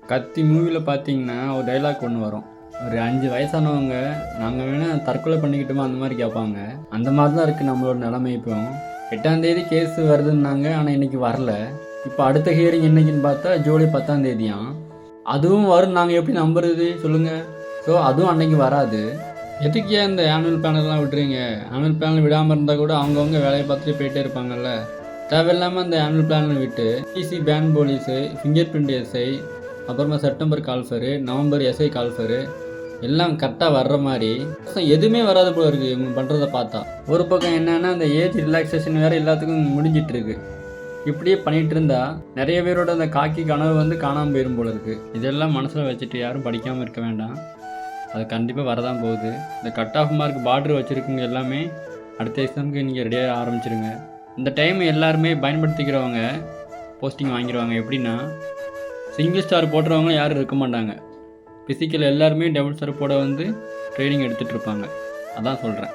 கத்தி மூவியில் பார்த்தீங்கன்னா ஒரு டைலாக் ஒன்று வரும். ஒரு 5 வயசானவங்க நாங்கள் வேணால் தற்கொலை பண்ணிக்கிட்டோமா அந்த மாதிரி கேட்பாங்க. அந்த மாதிரி தான் இருக்குது நம்மளோட நிலைமை. இப்போ 8ஆம் தேதி கேஸ் வருதுன்னாங்க, ஆனால் இன்றைக்கி வரல. இப்போ அடுத்த ஹியரிங் என்னைக்குன்னு பார்த்தா ஜூலை 10ஆம் தேதியாம். அதுவும் வரும், நாங்கள் எப்படி நம்புறது சொல்லுங்கள்? ஸோ அதுவும் அன்னைக்கு வராது. எதுக்கு ஏன் இந்த ஆனுவல் பேனல்லாம் விட்டுறீங்க? ஆனுவல் பேனல் விடாமல் இருந்தால் கூட அவங்கவுங்க வேலையை பார்த்துட்டு போயிட்டே இருப்பாங்கல்ல. தேவையில்லாமல் அந்த ஆனுவல் பேனல் விட்டு பிசி பேன் போலீஸு, ஃபிங்கர் பிரிண்ட் எஸ்ஐ, அப்புறமா செப்டம்பர் கால்ஃபரு, நவம்பர் எஸ்ஐ கால்ஃபரு எல்லாம் கரெக்டாக வர்ற மாதிரி எதுவுமே வராது போல இருக்குது இவங்க பண்ணுறதை பார்த்தா. ஒரு பக்கம் என்னென்னா அந்த ஏஜ் ரிலாக்ஸேஷன் வேறு எல்லாத்துக்கும் முடிஞ்சிட்ருக்கு. இப்படியே பண்ணிகிட்டு இருந்தால் நிறைய பேரோட அந்த காக்கி கனவு வந்து காணாமல் போயிடும் போல இருக்குது. இதெல்லாம் மனசில் வச்சுட்டு யாரும் படிக்காமல் இருக்க வேண்டாம். அது கண்டிப்பாக வரதான் போகுது. இந்த கட் ஆஃப் மார்க் பார்டர் வச்சுருக்குங்க எல்லாமே அடுத்த எக்ஸாமுக்கு நீங்கள் ரெடியாக ஆரம்பிச்சிருங்க. இந்த டைம் எல்லாருமே பயன்படுத்திக்கிறவங்க போஸ்டிங் வாங்கிடுவாங்க. எப்படின்னா சிங்கிள் ஸ்டார் போடுறவங்களும் யாரும் இருக்க மாட்டாங்க. ஃபிசிக்கல் எல்லாருமே டபுள் ஸ்டார் போட வந்து ட்ரைனிங் எடுத்துகிட்டு இருப்பாங்க. அதான் சொல்கிறேன்.